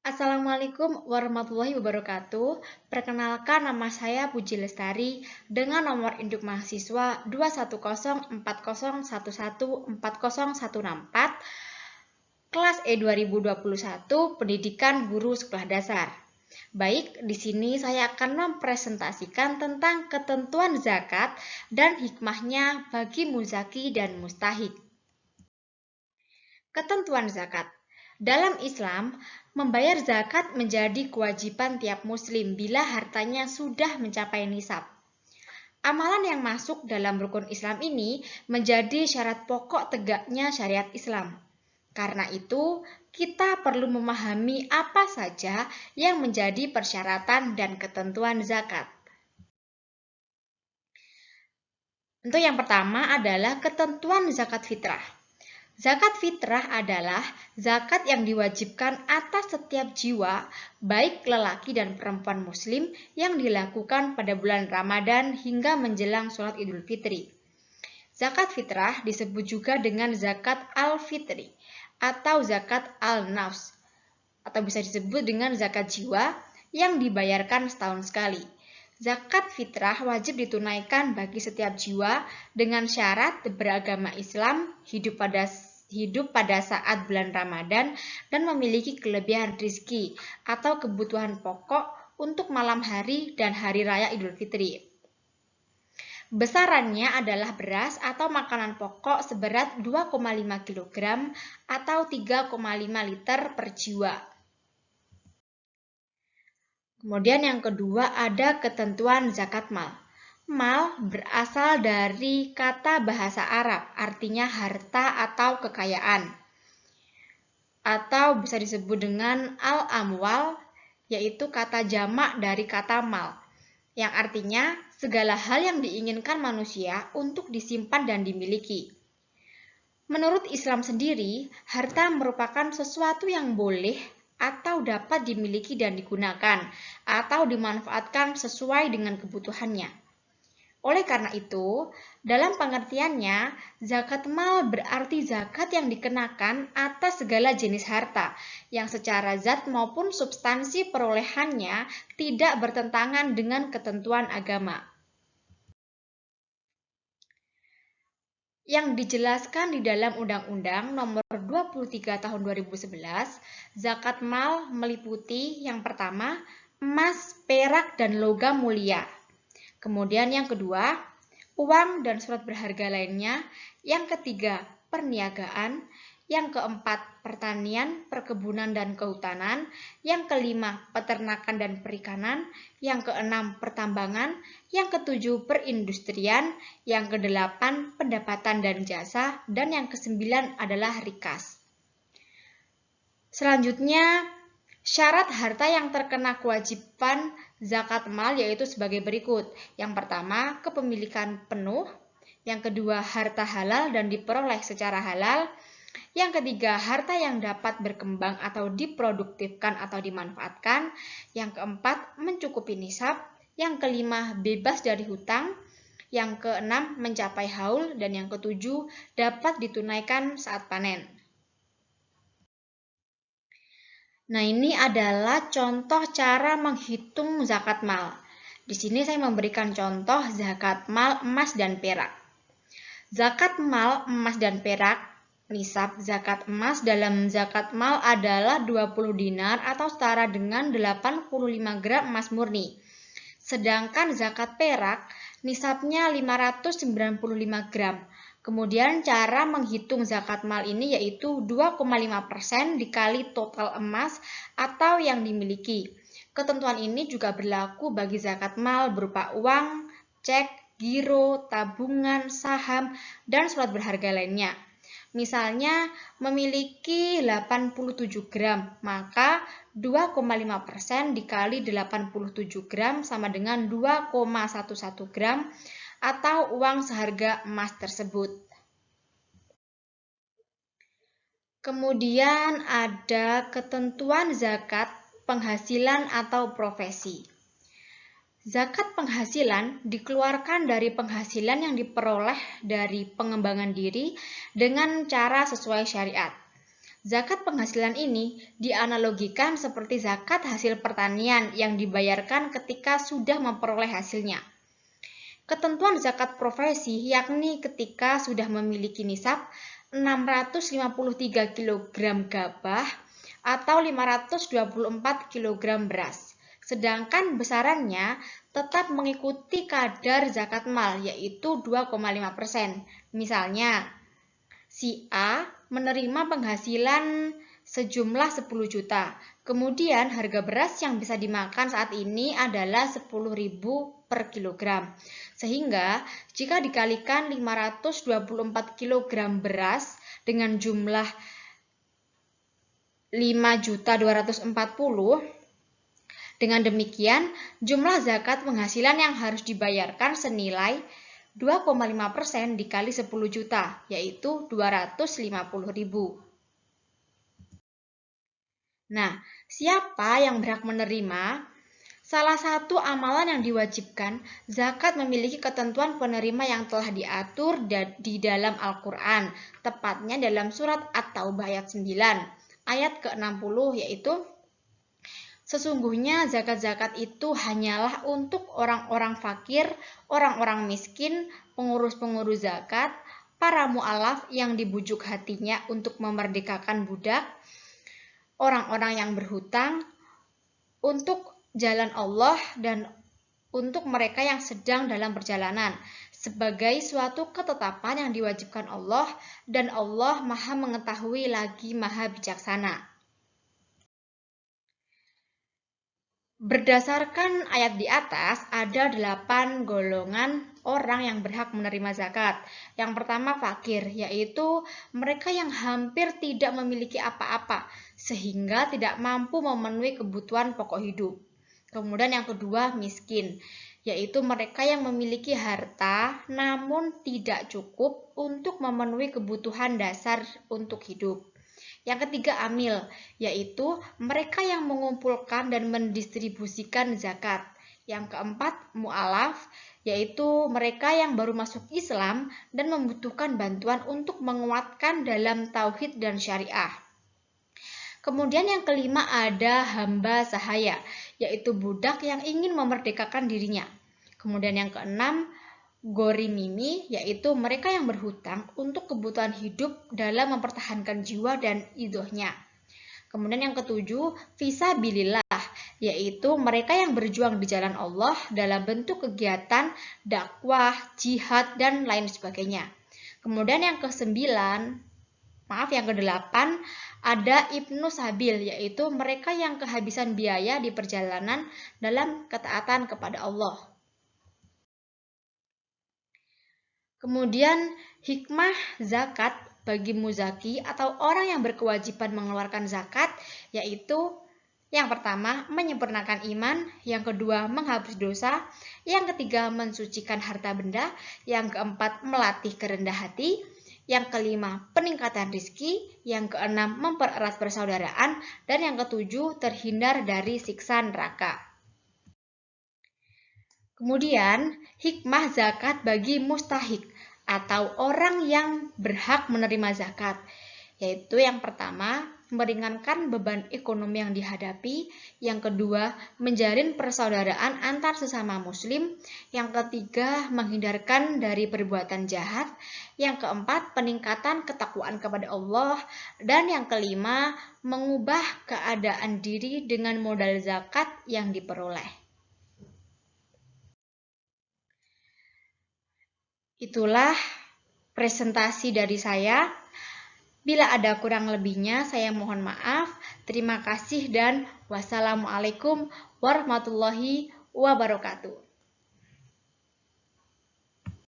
Assalamualaikum warahmatullahi wabarakatuh. Perkenalkan, nama saya Puji Lestari dengan nomor induk mahasiswa 2104011140164, kelas E 2021, Pendidikan Guru Sekolah Dasar. Baik, di sini saya akan mempresentasikan tentang ketentuan zakat dan hikmahnya bagi muzaki dan mustahik. Ketentuan zakat. Dalam Islam, membayar zakat menjadi kewajiban tiap muslim bila hartanya sudah mencapai nisab. Amalan yang masuk dalam rukun Islam ini menjadi syarat pokok tegaknya syariat Islam. Karena itu, kita perlu memahami apa saja yang menjadi persyaratan dan ketentuan zakat. Untuk yang pertama adalah ketentuan zakat fitrah. Zakat fitrah adalah zakat yang diwajibkan atas setiap jiwa, baik lelaki dan perempuan muslim, yang dilakukan pada bulan Ramadan hingga menjelang sholat Idul Fitri. Zakat fitrah disebut juga dengan zakat al-fitri atau zakat al-nafs, atau bisa disebut dengan zakat jiwa yang dibayarkan setahun sekali. Zakat fitrah wajib ditunaikan bagi setiap jiwa dengan syarat beragama Islam, hidup pada saat bulan Ramadan, dan memiliki kelebihan rizki atau kebutuhan pokok untuk malam hari dan hari raya Idul Fitri. Besarannya adalah beras atau makanan pokok seberat 2,5 kg atau 3,5 liter per jiwa. Kemudian yang kedua ada ketentuan zakat mal. Mal berasal dari kata bahasa Arab, artinya harta atau kekayaan. Atau bisa disebut dengan al-amwal, yaitu kata jamak dari kata mal, yang artinya segala hal yang diinginkan manusia untuk disimpan dan dimiliki. Menurut Islam sendiri, harta merupakan sesuatu yang boleh atau dapat dimiliki dan digunakan, atau dimanfaatkan sesuai dengan kebutuhannya. Oleh karena itu, dalam pengertiannya, zakat mal berarti zakat yang dikenakan atas segala jenis harta, yang secara zat maupun substansi perolehannya tidak bertentangan dengan ketentuan agama. Yang dijelaskan di dalam Undang-Undang Nomor 23 Tahun 2011, zakat mal meliputi yang pertama, emas, perak, dan logam mulia. Kemudian yang kedua, uang dan surat berharga lainnya. Yang ketiga, perniagaan. Yang keempat, pertanian, perkebunan, dan kehutanan. Yang kelima, peternakan dan perikanan. Yang keenam, pertambangan. Yang ketujuh, perindustrian. Yang kedelapan, pendapatan dan jasa. Dan yang kesembilan adalah rikas. Selanjutnya, syarat harta yang terkena kewajiban zakat mal yaitu sebagai berikut. Yang pertama, kepemilikan penuh. Yang kedua, harta halal dan diperoleh secara halal. Yang ketiga, harta yang dapat berkembang atau diproduktifkan atau dimanfaatkan. Yang keempat, mencukupi nisab. Yang kelima, bebas dari hutang. Yang keenam, mencapai haul. Dan yang ketujuh, dapat ditunaikan saat panen. Nah, ini adalah contoh cara menghitung zakat mal. Di sini saya memberikan contoh zakat mal emas dan perak. Zakat mal emas dan perak, nisab zakat emas dalam zakat mal adalah 20 dinar atau setara dengan 85 gram emas murni. Sedangkan zakat perak, nisabnya 595 gram. Kemudian cara menghitung zakat mal ini yaitu 2,5% dikali total emas atau yang dimiliki. Ketentuan ini juga berlaku bagi zakat mal berupa uang, cek, giro, tabungan, saham, dan surat berharga lainnya. Misalnya memiliki 87 gram, maka 2,5% dikali 87 gram sama dengan 2,11 gram atau uang seharga emas tersebut. Kemudian ada ketentuan zakat penghasilan atau profesi. Zakat penghasilan dikeluarkan dari penghasilan yang diperoleh dari pengembangan diri dengan cara sesuai syariat. Zakat penghasilan ini dianalogikan seperti zakat hasil pertanian yang dibayarkan ketika sudah memperoleh hasilnya. Ketentuan zakat profesi yakni ketika sudah memiliki nisab 653 kg gabah atau 524 kg beras. Sedangkan besarannya tetap mengikuti kadar zakat mal yaitu 2,5%. Misalnya, si A menerima penghasilan sejumlah 10 juta. Kemudian harga beras yang bisa dimakan saat ini adalah 10.000 per kilogram. Sehingga jika dikalikan 524 kg beras dengan jumlah 5.240, dengan demikian jumlah zakat penghasilan yang harus dibayarkan senilai 2,5% dikali 10 juta, yaitu 250.000. Nah, siapa yang berhak menerima? Salah satu amalan yang diwajibkan, zakat memiliki ketentuan penerima yang telah diatur di dalam Al-Quran, tepatnya dalam surat At-Taubah ayat 9, ayat ke-60, yaitu sesungguhnya zakat-zakat itu hanyalah untuk orang-orang fakir, orang-orang miskin, pengurus-pengurus zakat, para mu'alaf yang dibujuk hatinya untuk memerdekakan budak, orang-orang yang berhutang, untuk jalan Allah dan untuk mereka yang sedang dalam perjalanan, sebagai suatu ketetapan yang diwajibkan Allah dan Allah Maha Mengetahui lagi Maha Bijaksana. Berdasarkan ayat di atas, ada 8 golongan orang yang berhak menerima zakat. Yang pertama fakir, yaitu mereka yang hampir tidak memiliki apa-apa, sehingga tidak mampu memenuhi kebutuhan pokok hidup. Kemudian yang kedua miskin, yaitu mereka yang memiliki harta namun tidak cukup untuk memenuhi kebutuhan dasar untuk hidup. Yang ketiga amil, yaitu mereka yang mengumpulkan dan mendistribusikan zakat. Yang keempat mu'alaf, yaitu mereka yang baru masuk Islam dan membutuhkan bantuan untuk menguatkan dalam tauhid dan syariah. Kemudian yang kelima ada hamba sahaya, yaitu budak yang ingin memerdekakan dirinya. Kemudian yang keenam gorimimi, yaitu mereka yang berhutang untuk kebutuhan hidup dalam mempertahankan jiwa dan idhohnya. Kemudian yang ketujuh, fisabilillah, yaitu mereka yang berjuang di jalan Allah dalam bentuk kegiatan dakwah, jihad, dan lain sebagainya. Kemudian yang kedelapan, ada ibnu sabil, yaitu mereka yang kehabisan biaya di perjalanan dalam ketaatan kepada Allah. Kemudian hikmah zakat bagi muzaki atau orang yang berkewajiban mengeluarkan zakat, yaitu yang pertama menyempurnakan iman, yang kedua menghapus dosa, yang ketiga mensucikan harta benda, yang keempat melatih kerendah hati, yang kelima peningkatan rizki, yang keenam mempererat persaudaraan, dan yang ketujuh terhindar dari siksa neraka. Kemudian, hikmah zakat bagi mustahik atau orang yang berhak menerima zakat, yaitu yang pertama, meringankan beban ekonomi yang dihadapi, yang kedua, menjalin persaudaraan antar sesama muslim, yang ketiga, menghindarkan dari perbuatan jahat, yang keempat, peningkatan ketakwaan kepada Allah, dan yang kelima, mengubah keadaan diri dengan modal zakat yang diperoleh. Itulah presentasi dari saya. Bila ada kurang lebihnya, saya mohon maaf. Terima kasih dan wassalamualaikum warahmatullahi wabarakatuh.